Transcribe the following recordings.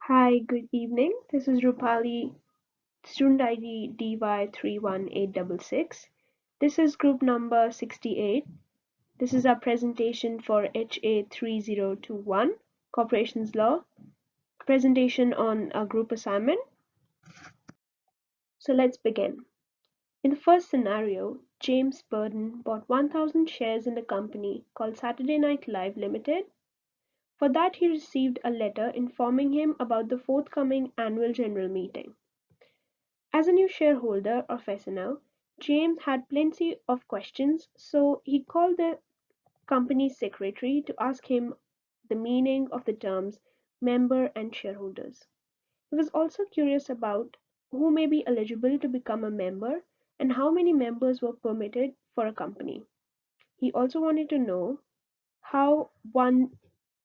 Hi, good evening. This is Rupali, student ID DY31866. This is group number 68. This is our presentation for HA3021 Corporations Law, presentation on a group assignment. So let's begin. In the first scenario, James Burden bought 1,000 shares in the company called Saturday Night Live Limited. For that, he received a letter informing him about the forthcoming annual general meeting. As a new shareholder of SNL, James had plenty of questions, so he called the company's secretary to ask him the meaning of the terms member and shareholders. He was also curious about who may be eligible to become a member and how many members were permitted for a company. He also wanted to know how one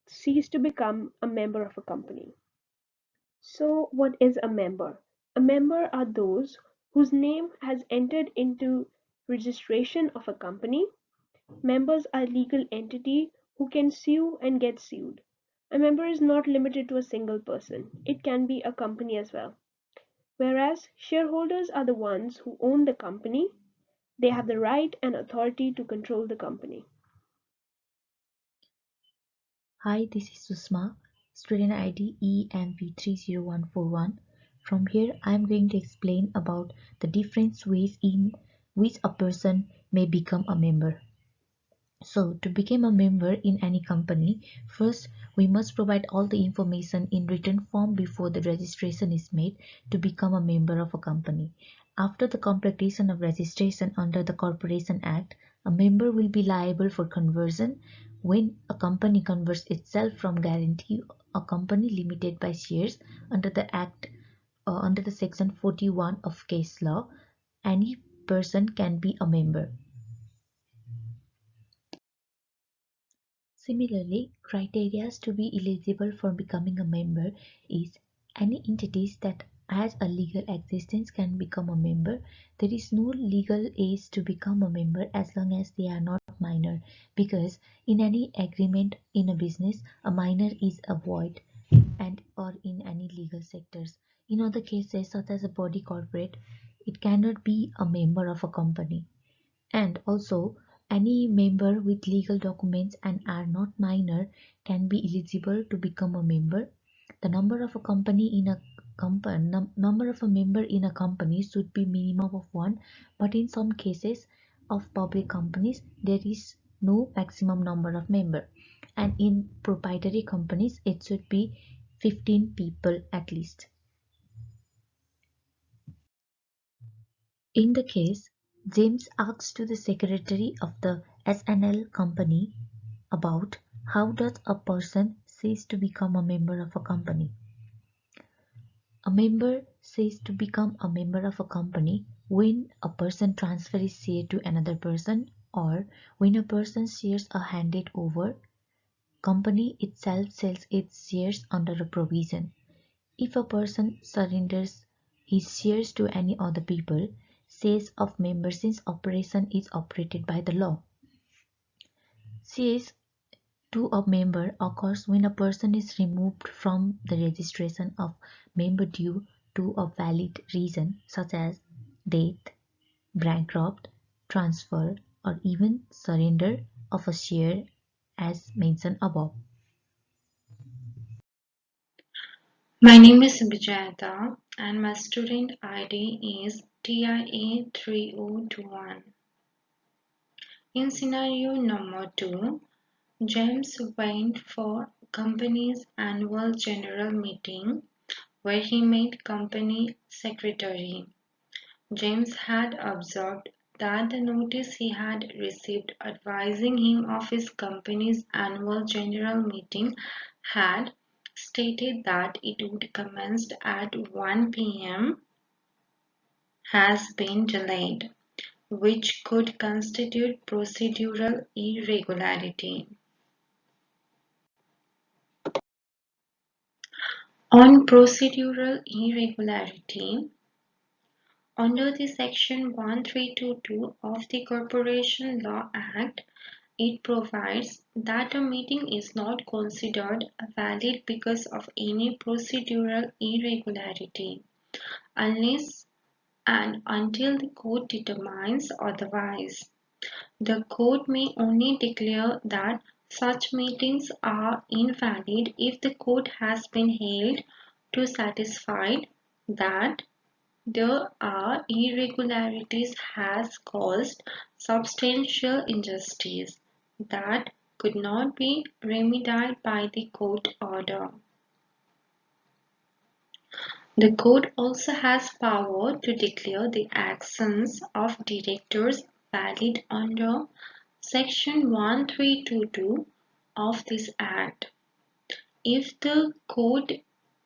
ceased to become a member of a company. So, what is a member? A member are those whose name has entered into registration of a company. Members are legal entity who can sue and get sued. A member is not limited to a single person. It can be a company as well. Whereas shareholders are the ones who own the company. They have the right and authority to control the company. Hi, this is Sushma, student ID EMP30141. From here, I am going to explain about the different ways in which a person may become a member. So, to become a member in any company, first we must provide all the information in written form before the registration is made to become a member of a company. After the completion of registration under the Corporation Act, a member will be liable for conversion when a company converts itself from guarantee a company limited by shares under the Act under the Section 41 of case law. Any person can be a member. Similarly, criteria to be eligible for becoming a member is any entities that has a legal existence can become a member. There is no legal age to become a member as long as they are not minor, because in any agreement in a business, a minor is a void, and or in any legal sectors. In other cases, such as a body corporate, it cannot be a member of a company. And also, any member with legal documents and are not minor can be eligible to become a member. The number of a company in a number of a member in a company should be minimum of one, but in some cases of public companies there is no maximum number of member, and in proprietary companies it should be 15 people at least. In the case, James asks to the secretary of the SNL company about how does a person cease to become a member of a company. A member ceases to become a member of a company when a person transfers his share to another person, or when a person's shares are handed over. Company itself sells its shares under a provision. If a person surrenders his shares to any other people, shares of member since operation is operated by the law. Shares to a member occurs when a person is removed from the registration of member due to a valid reason such as death, bankrupt, transfer, or even surrender of a share as mentioned above. My name is Bijayata and my student ID is TIA3021. In scenario number 2, James went for company's annual general meeting where he met company secretary. James had observed that the notice he had received advising him of his company's annual general meeting had stated that it would commence at 1 p.m. has been delayed, which could constitute procedural irregularity. On procedural irregularity, under the Section 1322 of the Corporation Law Act, It provides that a meeting is not considered valid because of any procedural irregularity unless and until the court determines otherwise. The court may only declare that such meetings are invalid if the court has been held to satisfied that there are irregularities has caused substantial injustice that could not be remedied by the court order. The court also has power to declare the actions of directors valid under Section 1322 of this Act if the court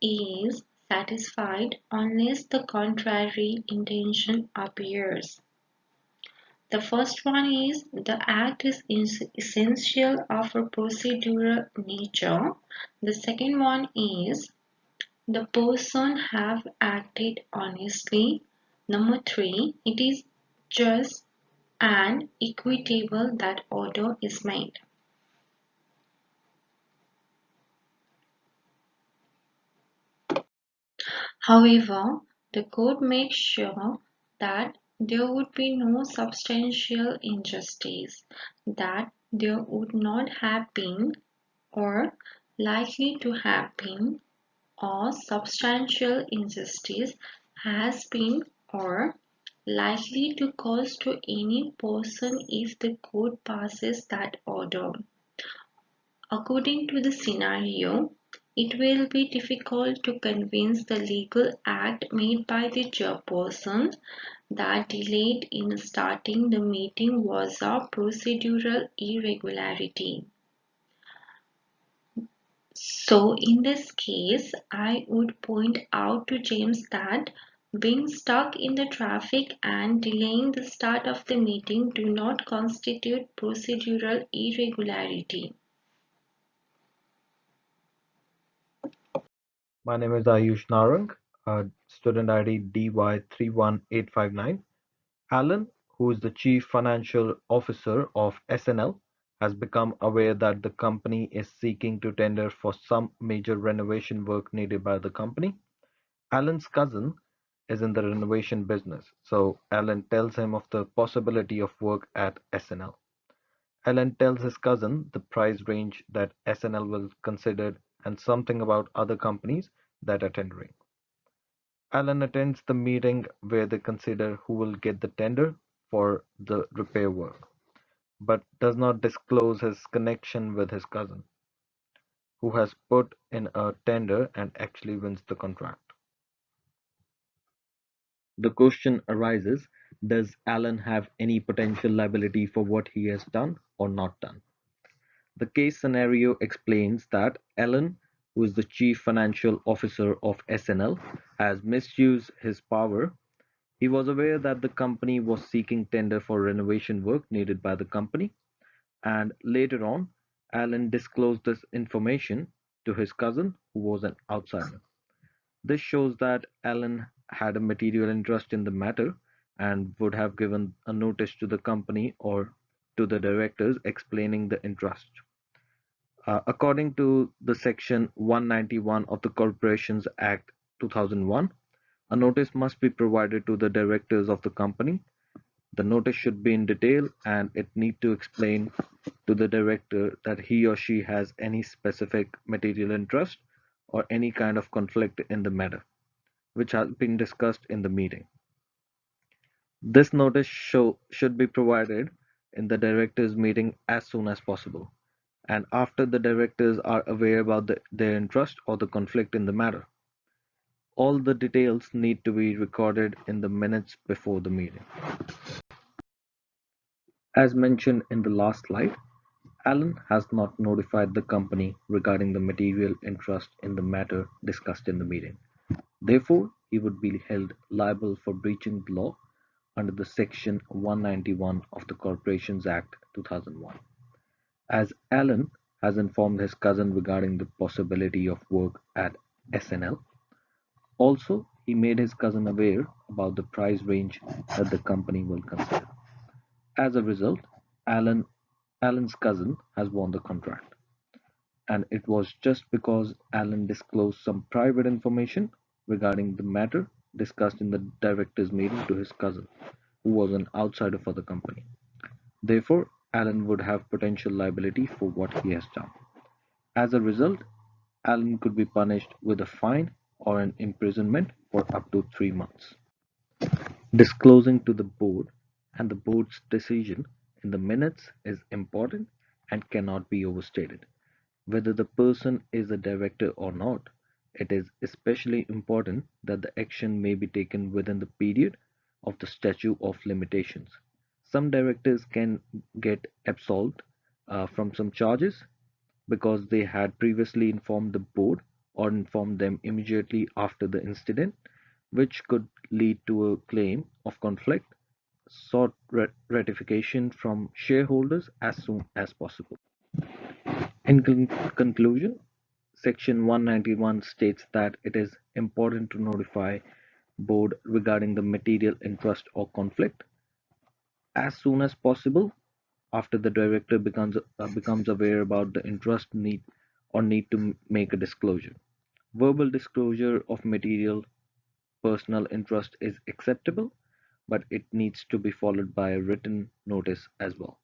is satisfied unless the contrary intention appears. The first one is the act is essential of a procedural nature. The second one is the person have acted honestly. Number three, it is just and equitable that order is made. However, the court makes sure that there would be no substantial injustice, that there would not have been or likely to have been or substantial injustice has been or likely to cause to any person if the court passes that order. According to the scenario, it will be difficult to convince the legal act made by the chairperson that delayed in starting the meeting was a procedural irregularity. So in this case, I would point out to James that being stuck in the traffic and delaying the start of the meeting do not constitute procedural irregularity. My name is Aayush Narang, student ID DY31859. Alan, who is the Chief Financial Officer of SNL, has become aware that the company is seeking to tender for some major renovation work needed by the company. Alan's cousin is in the renovation business, so Alan tells him of the possibility of work at SNL. Alan tells his cousin the price range that SNL will consider and something about other companies that are tendering. Alan attends the meeting where they consider who will get the tender for the repair work, but does not disclose his connection with his cousin, who has put in a tender and actually wins the contract. The question arises, does Alan have any potential liability for what he has done or not done? The case scenario explains that Alan, who is the Chief Financial Officer of SNL, has misused his power. He was aware that the company was seeking tender for renovation work needed by the company, and later on, Alan disclosed this information to his cousin, who was an outsider. This shows that Alan had a material interest in the matter and would have given a notice to the company or to the directors explaining the interest. According to the Section 191 of the Corporations Act 2001, a notice must be provided to the directors of the company. The notice should be in detail and it need to explain to the director that he or she has any specific material interest or any kind of conflict in the matter, which has been discussed in the meeting. This notice should be provided in the directors' meeting as soon as possible, and after the directors are aware about their interest or the conflict in the matter. All the details need to be recorded in the minutes before the meeting. As mentioned in the last slide, Alan has not notified the company regarding the material interest in the matter discussed in the meeting. Therefore, he would be held liable for breaching the law under the Section 191 of the Corporations Act 2001. As Alan has informed his cousin regarding the possibility of work at SNL, also he made his cousin aware about the price range that the company will consider. As a result, Alan Alan's cousin has won the contract, and it was just because Alan disclosed some private information regarding the matter discussed in the directors' meeting to his cousin, who was an outsider for the company. Therefore, Alan would have potential liability for what he has done. As a result, Alan could be punished with a fine or an imprisonment for up to 3 months. Disclosing to the board and the board's decision in the minutes is important and cannot be overstated. Whether the person is a director or not, it is especially important that the action may be taken within the period of the statute of limitations. Some directors can get absolved from some charges because they had previously informed the board or informed them immediately after the incident, which could lead to a claim of conflict, sought ratification from shareholders as soon as possible. In conclusion, Section 191 states that it is important to notify board regarding the material interest or conflict as soon as possible after the director becomes aware about the interest need to make a disclosure. Verbal disclosure of material personal interest is acceptable, but it needs to be followed by a written notice as well.